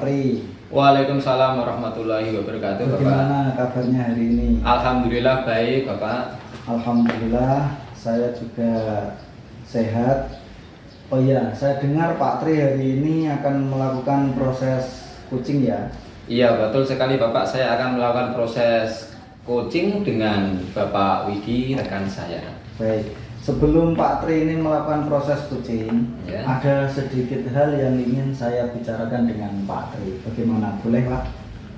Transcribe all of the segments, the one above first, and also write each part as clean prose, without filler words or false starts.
Tri. Waalaikumsalam warahmatullahi wabarakatuh. Bagaimana Bapak? kabarnya hari ini? Alhamdulillah baik Bapak. Alhamdulillah saya juga sehat. Oh iya, saya dengar Pak Tri hari ini akan melakukan proses coaching ya? Iya betul sekali Bapak, saya akan melakukan proses coaching dengan Bapak Widi rekan saya. Baik, sebelum Pak Tri ini melakukan proses coaching, Ya. ada sedikit hal yang ingin saya bicarakan dengan Pak Tri. Bagaimana? Boleh Pak?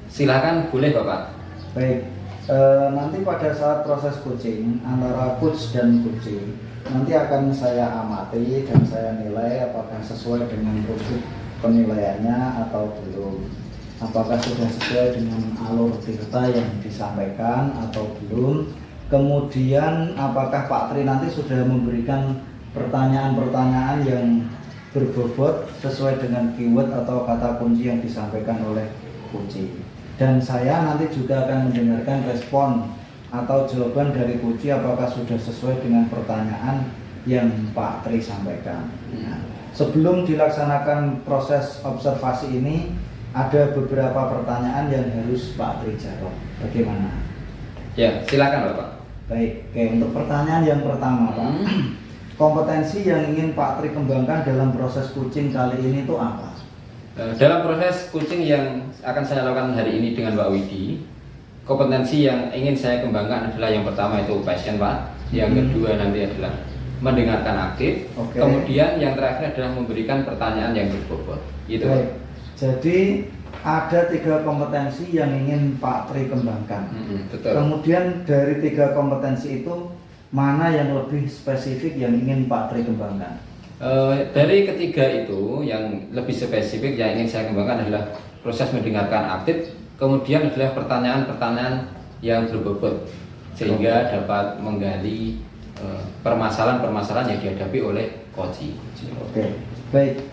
Silakan, boleh Bapak. Baik, nanti pada saat proses coaching antara coach dan coaching nanti akan saya amati dan saya nilai apakah sesuai dengan prosedur penilaiannya atau belum, apakah sudah sesuai dengan alur tirta yang disampaikan atau belum, kemudian apakah Pak Tri nanti sudah memberikan pertanyaan-pertanyaan yang berbobot sesuai dengan keyword atau kata kunci yang disampaikan oleh coaching. Dan saya nanti juga akan mendengarkan respon atau jawaban dari coach apakah sudah sesuai dengan pertanyaan yang Pak Tri sampaikan. Nah, sebelum dilaksanakan proses observasi ini, ada beberapa pertanyaan yang harus Pak Tri jawab. Bagaimana? Ya, silakan Bapak. Baik, oke. Untuk pertanyaan yang pertama, Pak, kompetensi yang ingin Pak Tri kembangkan dalam proses coaching kali ini itu apa? Dalam proses coaching yang akan saya lakukan hari ini dengan Pak Widi, kompetensi yang ingin saya kembangkan adalah yang pertama itu passion Pak, yang kedua nanti adalah mendengarkan aktif, Oke. kemudian yang terakhir adalah memberikan pertanyaan yang berbobot. Itu. Baik. Jadi ada 3 kompetensi yang ingin Pak Tri kembangkan. Betul. Kemudian dari 3 kompetensi itu mana yang lebih spesifik yang ingin Pak Tri kembangkan? Dari ketiga itu yang lebih spesifik yang ingin saya kembangkan adalah proses mendengarkan aktif, kemudian adalah pertanyaan-pertanyaan yang berbobot sehingga dapat menggali permasalahan-permasalahan yang dihadapi oleh coach. Oke, baik.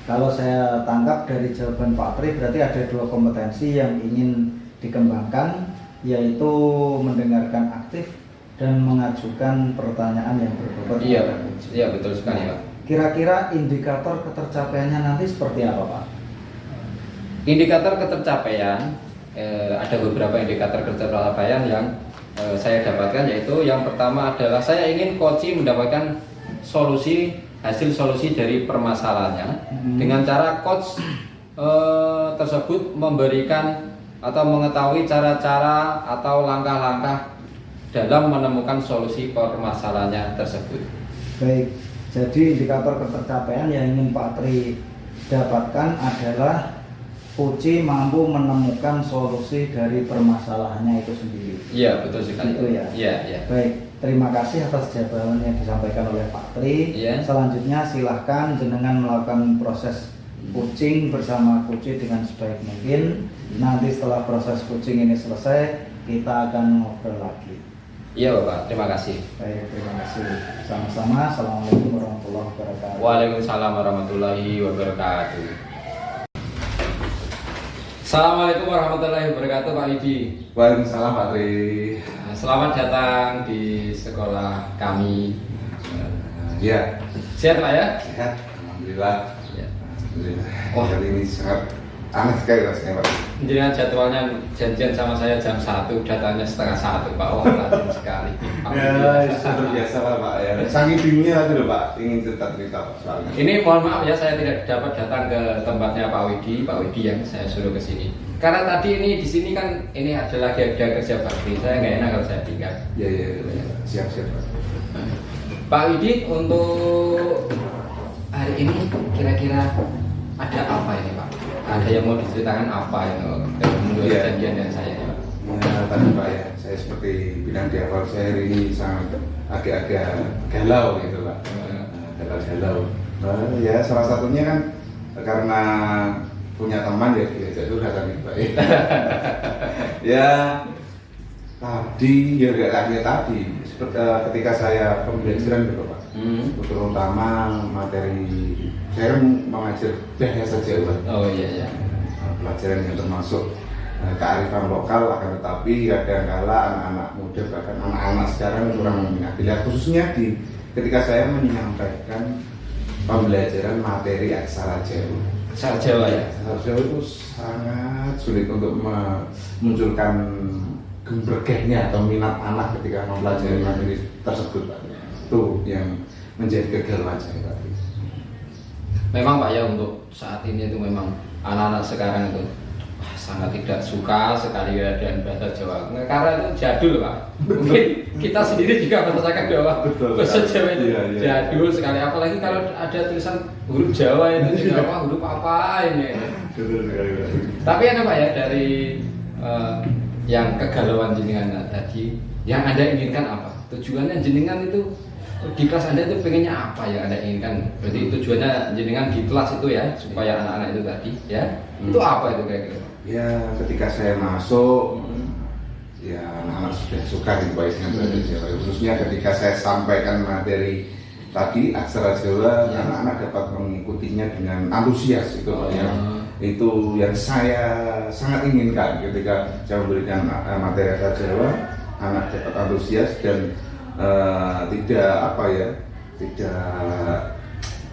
Kalau saya tangkap dari jawaban Pak Tri berarti ada 2 kompetensi yang ingin dikembangkan, yaitu mendengarkan aktif dan mengajukan pertanyaan yang berbobot. Iya betul sekali Pak. Kira-kira indikator ketercapaiannya nanti seperti apa Pak? Indikator ketercapaian, ada beberapa indikator ketercapaian yang saya dapatkan, yaitu yang pertama adalah saya ingin coach mendapatkan hasil solusi dari permasalahannya dengan cara coach tersebut memberikan atau mengetahui cara-cara atau langkah-langkah dalam menemukan solusi permasalahannya tersebut. Baik, jadi indikator ketercapaian yang ingin Pak Tri dapatkan adalah coach mampu menemukan solusi dari permasalahannya itu sendiri. Iya, betul sekali. Itu ya. Iya. Baik, terima kasih atas jawaban yang disampaikan oleh Pak Tri. Iya. Selanjutnya silahkan jenengan melakukan proses coaching bersama coach dengan sebaik mungkin. Nanti setelah proses coaching ini selesai, kita akan ngobrol lagi. Iya Bapak, terima kasih. Baik, terima kasih. Sama-sama. Assalamualaikum warahmatullahi wabarakatuh. Waalaikumsalam warahmatullahi wabarakatuh. Assalamualaikum warahmatullahi wabarakatuh Pak Widi. Waalaikumsalam Pak Tri. Selamat datang di sekolah kami. Ya, Sehat Pak ya? sehat. Alhamdulillah. Ya. Alhamdulillah. Wah. Hari ini sangat aneh sekali rasanya Pak. Jangan jadwalnya janjian sama saya jam 1, datangnya setengah 1 Pak. Wah, rajin sekali. Ya, sudah biasa lah Pak ya. Saking bingungnya tadi loh Pak, ingin cerita-cerita Pak soalnya. Ini mohon maaf ya, saya tidak dapat datang ke tempatnya Pak Widi yang saya suruh ke sini. Karena tadi ini di sini kan ini adalah ada kerja bakti, saya nggak enak kalau saya tinggal. Ya, siap-siap Pak. Pak Widi, untuk hari ini kira-kira ada apa ini Pak? Ada yang mau diceritakan apa yang menurut Iya. janjian dan saya Pak? Ya, tadi Pak ya, saya seperti bilang di awal, saya hari ini sangat agak-agak galau gitu Pak. Galau. Ya salah satunya kan karena punya teman ya diajak curhat kan Pak. Ya tadi ya kayak tadi seperti ketika saya pembelajaran gitu Pak. Terutama materi saya kan mengajar bahasa Jawa. Oh iya. Pelajaran yang termasuk kearifan lokal, akan tetapi kadang-kala anak-anak muda bahkan anak-anak sekarang kurang meminati. Khususnya ketika saya menyampaikan pembelajaran materi aksara Jawa. Aksara Jawa ya. Aksara Jawa itu sangat sulit untuk memunculkan gembergehnya atau minat anak ketika mempelajari materi tersebut, Pak. Itu yang menjadi kegalauan saya, Pak. Memang Pak ya, untuk saat ini itu memang anak-anak sekarang itu sangat tidak suka sekali dengan bahasa Jawa, karena itu jadul Pak. Mungkin kita sendiri juga merasakan bahwa bahasa Jawa itu jadul sekali, apalagi kalau ada tulisan huruf Jawa itu tidak apa huruf apa ini. Tapi ada Pak ya, dari yang kegalauan jenengan tadi, yang Anda inginkan apa? Tujuannya jenengan itu di kelas Anda itu pengennya apa yang Anda inginkan? Berarti tujuannya jenengan di kelas itu ya, supaya anak-anak itu tadi ya, itu apa itu kira-kira? Ya, ketika saya masuk, ya anak-anak sudah suka gitu Pak dengan bahasa Jawa. Khususnya ketika saya sampaikan materi tadi aksara Jawa, anak-anak dapat mengikutinya dengan antusias itu itu yang saya sangat inginkan ketika saya memberikan materi aksara Jawa, anak dapat antusias dan tidak apa ya, tidak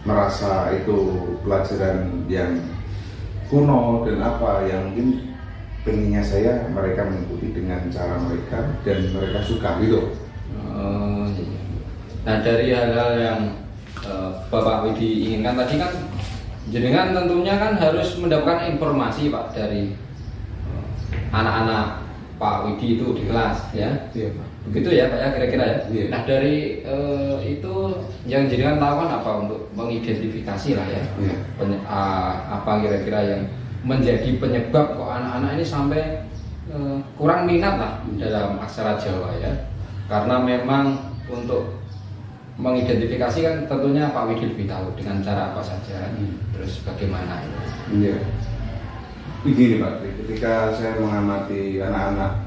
merasa itu pelajaran yang kuno dan apa yang mungkin pengennya saya mereka mengikuti dengan cara mereka dan mereka suka gitu. Nah, dari hal-hal yang Bapak Widi inginkan tadi kan, jenengan tentunya kan harus mendapatkan informasi Pak dari anak-anak Pak Widi itu di kelas ya. Iya, Pak. Begitu ya Pak ya kira-kira ya. Iya. Nah, dari itu yang jenengan lakukan apa untuk mengidentifikasi lah ya. Iya. Apa kira-kira yang menjadi penyebab kok anak-anak ini sampai kurang minat lah dalam aksara Jawa ya. Karena memang untuk mengidentifikasi kan tentunya Pak Widi lebih tahu dengan cara apa saja, terus bagaimana ini. Iya. Begini Pak, ketika saya mengamati anak-anak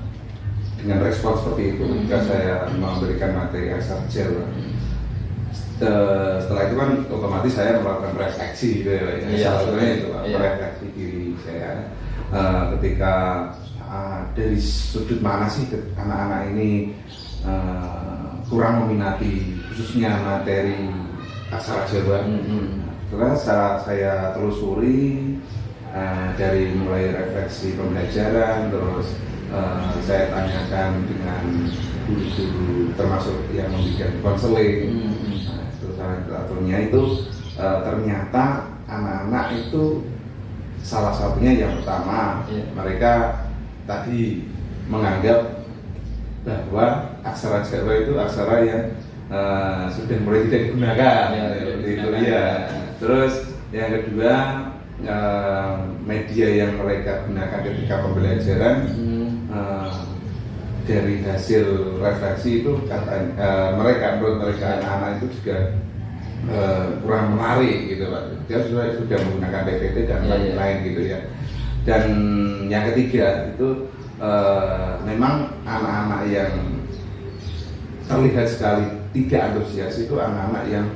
dengan respon seperti itu, ketika saya memberikan materi aksara Jawa, setelah itu kan otomatis saya melakukan refleksi gitu ya, salah satunya itu refleksi diri saya ketika dari sudut mana sih anak-anak ini kurang meminati khususnya materi aksara Jawa. Setelah saya telusuri dari mulai refleksi pembelajaran, terus saya tanyakan dengan guru-guru termasuk yang memberikan konseling. Aturnya itu ternyata anak-anak itu salah satunya yang pertama mereka tadi menganggap bahwa aksara Jawa itu aksara yang sudah mulai tidak digunakan itu ya. Terus yang kedua media yang mereka gunakan ketika pembelajaran dari hasil refleksi itu menurut mereka anak-anak itu juga kurang menarik gitu Pak. Dia sudah menggunakan PPT dan lain-lain gitu ya. Dan yang ketiga itu memang anak-anak yang terlihat sekali tidak antusias itu anak-anak yang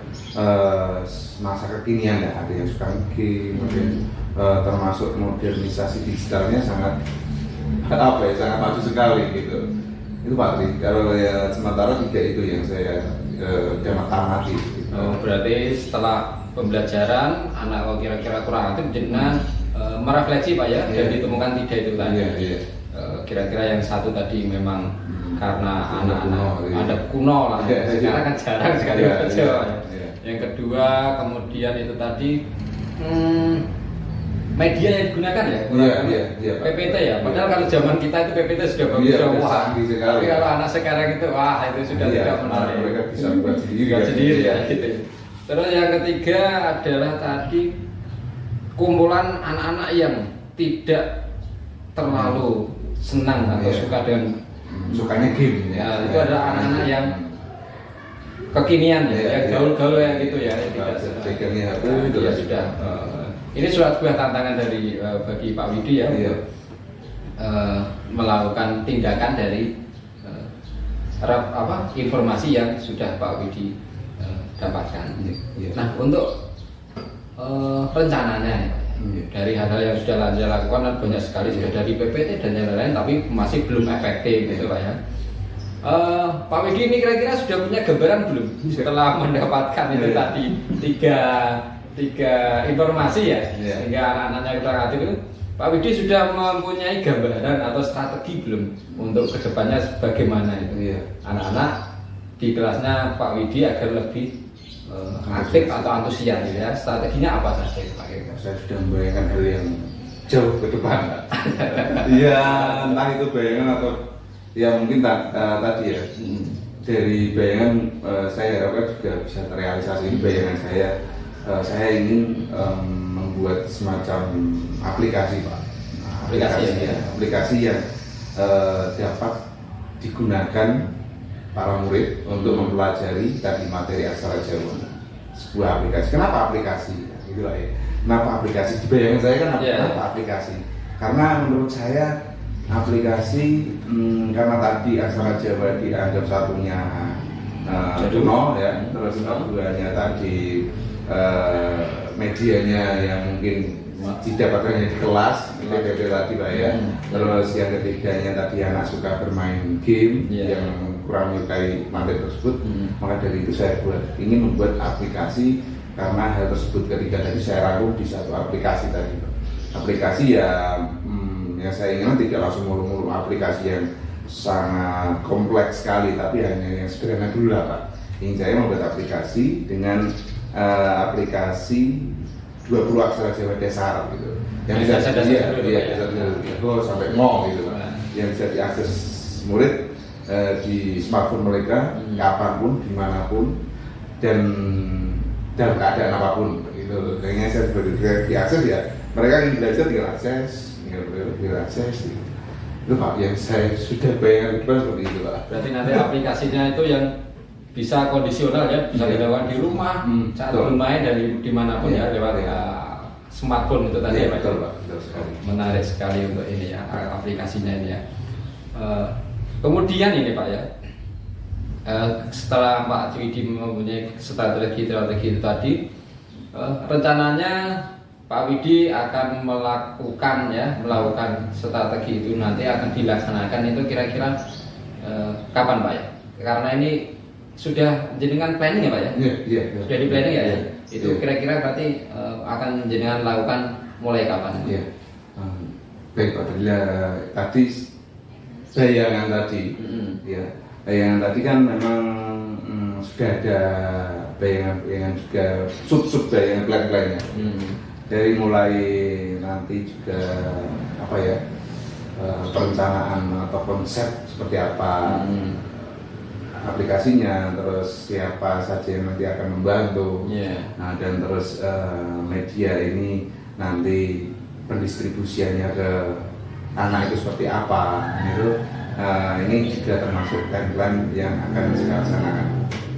masa kekinian ya, ada yang suka game, termasuk modernisasi digitalnya sangat sangat maju sekali gitu. Itu Pak Tri, kalau ya sementara tiga itu yang saya amati. Berarti setelah pembelajaran anak kira-kira kurang aktif, jenengan merefleksi Pak ya, dan ditemukan tiga itu tadi. Kira-kira yang satu tadi memang karena anak-anak ada kuno lah, sekarang kan jarang sekali Jawa. Yang kedua kemudian itu tadi media yang digunakan ya, PPT ya. Padahal kalau zaman kita itu PPT sudah bagus tapi kalau anak sekarang itu itu sudah tidak menarik. Mereka bisa buat sendiri ya. Gitu. Terus yang ketiga adalah tadi kumpulan anak-anak yang tidak terlalu senang atau suka dengan sukanya game ya. Itu adalah anak-anak yang kekinian ya, gaul-gaul yang gitu ya. Pegangnya itu ya sudah. Ini sebuah tantangan dari bagi Pak Widi ya untuk melakukan tindakan dari informasi yang sudah Pak Widi dapatkan. Nah, untuk rencananya dari hal-hal yang sudah Anda lakukan kan banyak sekali, sudah dari PPT dan yang lain, tapi masih belum efektif gitu Pak ya. Pak Widi ini kira-kira sudah punya gambaran belum setelah mendapatkan itu tadi tiga tiga informasi ya, Iya. sehingga anak-anaknya kurang aktif itu Pak Widi sudah mempunyai gambaran atau strategi belum untuk kedepannya bagaimana itu Iya. anak-anak di kelasnya Pak Widi agar lebih aktif atau antusias ya, strateginya apa saja Pak Widi? Saya sudah membayangkan hal yang jauh ke depan. Iya, entah itu bayangan atau ya mungkin tadi ya. Dari bayangan saya harapkan juga bisa terrealisasi. Ini bayangan saya ingin membuat semacam aplikasi Pak. Aplikasi yang dapat digunakan para murid untuk mempelajari tadi materi aksara Jawa. Sebuah aplikasi. Kenapa aplikasi? Gitu lah ya. Kenapa aplikasi? Di bayangan saya kan kenapa aplikasi? Karena menurut saya aplikasi karena tadi aksara Jawa dianggap satunya kuno ya, terus keduanya tadi medianya yang mungkin didapatkannya di kelas, PPP tadi Pak ya. Terus yang ketiganya tadi anak suka bermain game yang kurang menyukai materi tersebut. Maka dari itu saya ingin membuat aplikasi karena hal tersebut ketika tadi saya rangkum di satu aplikasi tadi. Aplikasi yang saya inginkan tidak langsung mulu-mulu aplikasi yang sangat kompleks sekali, tapi hanya yang sederhana dulu lah Pak. Ingin saya membuat aplikasi dengan aplikasi 20 aksara Jawa dasar gitu. Yang bisa sampai ngo gitu Pak. Yang bisa diakses murid di smartphone mereka kapanpun, dimanapun dan dalam keadaan apapun gitu. Kayaknya saya sebagai diakses ya, mereka ingin belajar tinggal akses gitu. Itu Pak yang saya sudah bayangkan seperti itu Pak. Berarti nanti aplikasinya itu yang bisa kondisional ya, bisa dilakukan di rumah, saat bermain dan dimanapun ya lewat smartphone itu tadi ya Pak. Betul Pak, betul sekali. Menarik sekali untuk ini ya, aplikasinya ini ya. Kemudian ini Pak ya, setelah Pak Widi mempunyai strategi itu tadi, rencananya Pak Widi akan melakukan strategi itu nanti akan dilaksanakan itu kira-kira kapan Pak ya? Karena ini sudah jenengan planning ya Pak ya? Iya. Sudah di planning ya? Itu kira-kira berarti akan jenengan lakukan mulai kapan? Iya. Baik Pak, tadi bayangan tadi, ya bayangan tadi kan memang sudah ada bayangan juga sub bayangan plan-plannya. Dari mulai nanti juga apa ya perencanaan atau konsep seperti apa aplikasinya, terus siapa saja yang nanti akan membantu, nah dan terus media ini nanti pendistribusiannya ke anak itu seperti apa, itu ini juga termasuk plan yang akan saya laksanakan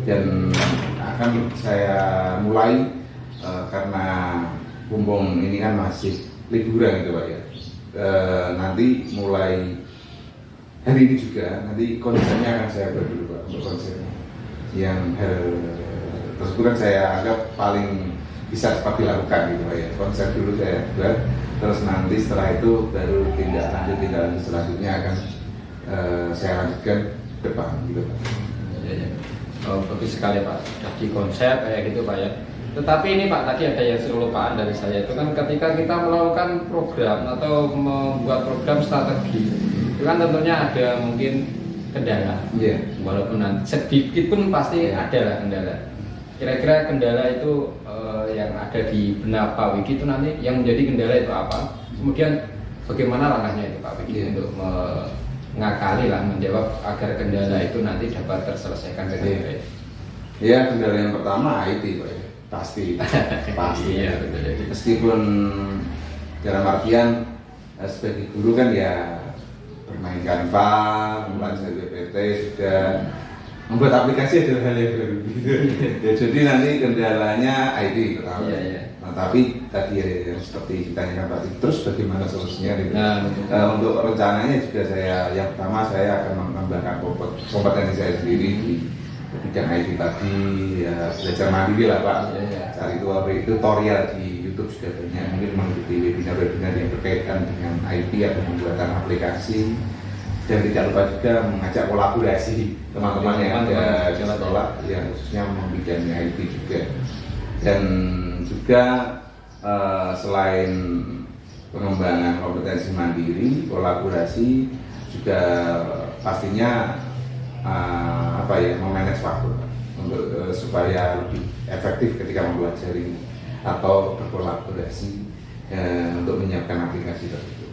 dan akan saya mulai karena mumpung ini kan masih liburan gitu Pak ya. Nanti mulai hari ini juga nanti konsepnya akan saya buat dulu Pak, untuk konsepnya yang tersebut kan saya anggap paling bisa cepat dilakukan gitu Pak ya. Konsep dulu saya buat, terus nanti setelah itu baru tindak lanjut selanjutnya akan saya lanjutkan ke depan gitu Pak. Oh, bagus sekali Pak, jadi konsep kayak gitu Pak ya. Tetapi ini Pak, tadi ada yang kelupaan dari saya, itu kan ketika kita melakukan program atau membuat program strategi, itu kan tentunya ada mungkin kendala. Walaupun nanti sedikit pun pasti ada lah kendala. Kira-kira kendala itu yang ada di benak Pak Widi itu nanti yang menjadi kendala itu apa? Kemudian bagaimana langkahnya itu Pak Widi untuk mengakali lah, menjawab agar kendala itu nanti dapat terselesaikan dengan baik. Ya, kendala yang pertama IT Pak ya. Pasti Iya, betul. Meskipun dalam artian sebagai guru kan ya bermain Canva, belajar GPT, sudah membuat aplikasi adalah hal yang baru gitu. Ya, jadi nanti kendalanya IT pertama. Nah, tapi tadi ya, yang seperti ditanyakan tadi, terus bagaimana solusinya gitu. Untuk rencananya juga yang pertama saya akan mengembangkan kompetensi saya sendiri di bidang IT tadi, ya belajar mandiri lah Pak. Cari tutorial di YouTube sudah banyak, mungkin mengikuti webinar-webinar yang berkaitan dengan IT atau pembuatan aplikasi, dan tidak lupa juga mengajak kolaborasi teman-teman yang ada di sekolah yang khususnya membidangi IT juga. Dan juga selain pengembangan kompetensi mandiri, kolaborasi, juga pastinya memanage waktu untuk supaya lebih efektif ketika mempelajari atau berkolaborasi untuk menyiapkan aplikasi tersebut.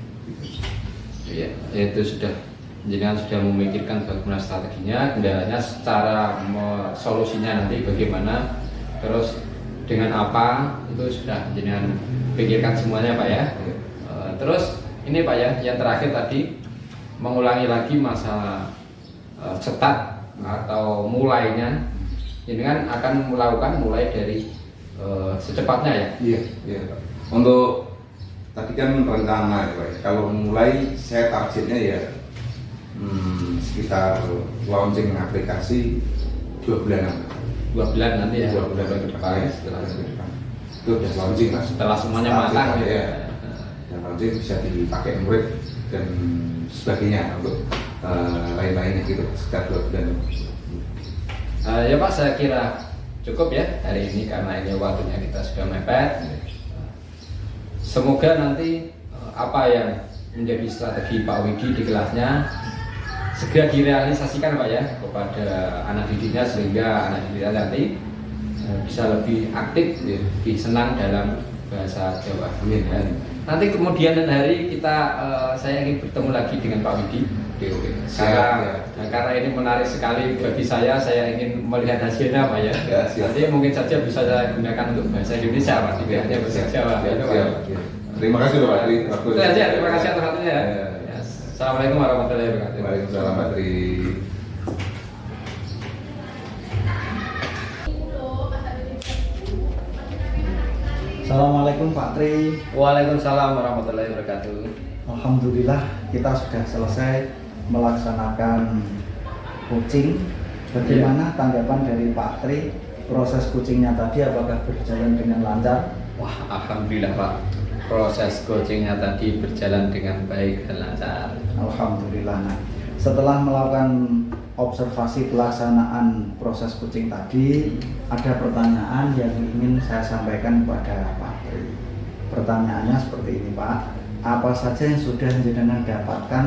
Iya, itu sudah jenengan sudah memikirkan bagaimana strateginya, kendalanya, secara solusinya nanti bagaimana, terus dengan apa, itu sudah jenengan pikirkan semuanya Pak ya. Terus ini Pak ya, yang terakhir tadi mengulangi lagi masalah start atau mulainya, jenengan akan melakukan mulai dari secepatnya ya. Iya, iya. Untuk tadi kan rencana ya Pak. Kalau mulai saya targetnya ya sekitar launching aplikasi 2 bulanan. 2 bulan nanti ya. 2 bulan ke depan. Setelah itu udah launching lah. Setelah semuanya matang ya. Dan launching bisa dipakai murid dan sebagainya untuk lain-lainnya gitu sekitar 2 bulan. Ya Pak, saya kira cukup ya hari ini karena ini waktunya kita sudah mepet. Semoga nanti apa yang menjadi strategi Pak Widi di kelasnya segera direalisasikan Pak ya kepada anak didiknya, sehingga anak didiknya nanti bisa lebih aktif, lebih senang dalam bahasa Jawa. Amin. Dan nanti kemudian hari kita saya ingin bertemu lagi dengan Pak Widi. Oke. Karena ini menarik sekali bagi saya ingin melihat hasilnya Pak ya. Siap. Nanti mungkin saja bisa saya gunakan untuk bahasa Indonesia Pak, tidak hanya bahasa Jawa. Terima kasih Pak Tri. Terima kasih atas waktunya ya. Assalamualaikum warahmatullahi wabarakatuh. Waalaikumsalam Pak Tri. Assalamualaikum Pak Tri. Waalaikumsalam warahmatullahi wabarakatuh. Alhamdulillah kita sudah selesai melaksanakan coaching. Bagaimana tanggapan dari Pak Tri? Proses coachingnya tadi apakah berjalan dengan lancar? Wah, alhamdulillah Pak. Proses coachingnya tadi berjalan dengan baik dan lancar. Alhamdulillah. Nah, setelah melakukan observasi pelaksanaan proses coaching tadi, ada pertanyaan yang ingin saya sampaikan kepada Pak Tri. Pertanyaannya seperti ini Pak, apa saja yang sudah jenengan dapatkan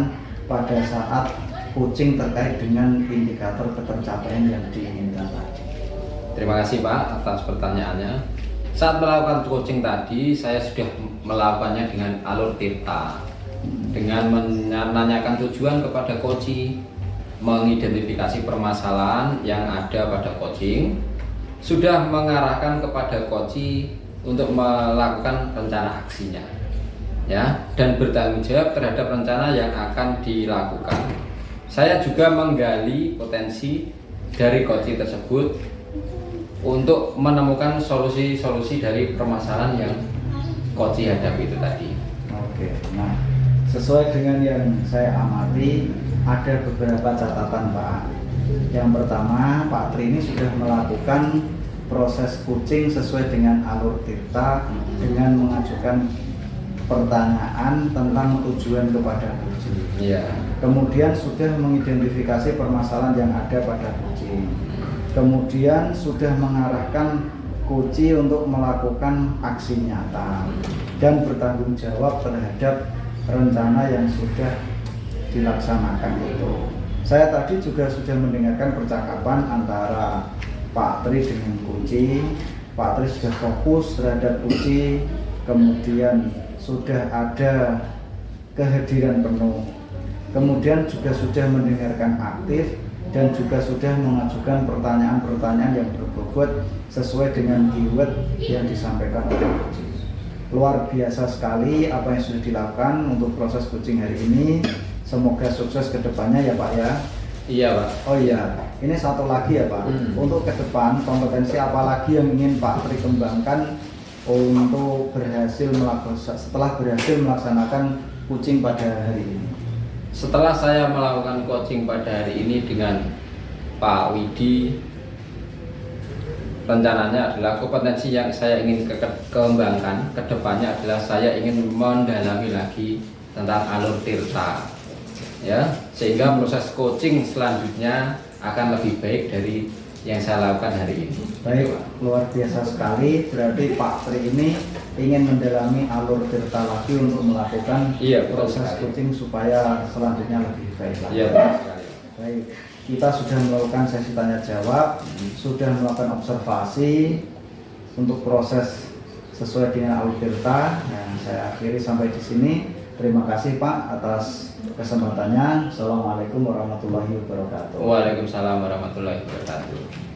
pada saat coaching terkait dengan indikator ketercapaian yang diinginkan tadi? Terima kasih Pak atas pertanyaannya. Saat melakukan coaching tadi, saya sudah melakukannya dengan alur tirta, dengan menanyakan tujuan kepada coaching, mengidentifikasi permasalahan yang ada pada coaching, sudah mengarahkan kepada coaching untuk melakukan rencana aksinya, ya, dan bertanggung jawab terhadap rencana yang akan dilakukan. Saya juga menggali potensi dari coaching tersebut untuk menemukan solusi-solusi dari permasalahan yang coaching hadapi itu tadi. Oke, nah sesuai dengan yang saya amati, ada beberapa catatan Pak. Yang pertama, Pak Tri ini sudah melakukan proses coaching sesuai dengan alur tirta dengan mengajukan pertanyaan tentang tujuan kepada coaching. Iya. Kemudian sudah mengidentifikasi permasalahan yang ada pada coaching. Kemudian sudah mengarahkan coaching untuk melakukan aksi nyata dan bertanggung jawab terhadap rencana yang sudah dilaksanakan itu. Saya tadi juga sudah mendengarkan percakapan antara Pak Tri dengan coaching. Pak Tri sudah fokus terhadap coaching, kemudian sudah ada kehadiran penuh, kemudian juga sudah mendengarkan aktif dan juga sudah mengajukan pertanyaan-pertanyaan yang berbobot sesuai dengan keyword yang disampaikan oleh coaching. Luar biasa sekali apa yang sudah dilakukan untuk proses coaching hari ini. Semoga sukses ke depannya ya Pak ya. Iya Pak. Oh iya, ini satu lagi ya Pak. Untuk ke depan kompetensi apa lagi yang ingin Pak Tri kembangkan untuk setelah berhasil melaksanakan coaching pada hari ini? Setelah saya melakukan coaching pada hari ini dengan Pak Widi, rencananya adalah kompetensi yang saya ingin kembangkan ke depannya adalah saya ingin mendalami lagi tentang alur tirta, ya, sehingga proses coaching selanjutnya akan lebih baik dari yang saya lakukan hari ini. Baik, luar biasa sekali. Berarti Pak Tri ini ingin mendalami alur tirta lagi untuk melakukan Iya, betul proses sekali. coaching supaya selanjutnya lebih baik lagi. Iya, betul sekali. Baik, kita sudah melakukan sesi tanya jawab, sudah melakukan observasi untuk proses sesuai dengan alur tirta. Nah, saya akhiri sampai di sini. Terima kasih Pak atas kesempatannya. Assalamualaikum warahmatullahi wabarakatuh. Waalaikumsalam warahmatullahi wabarakatuh.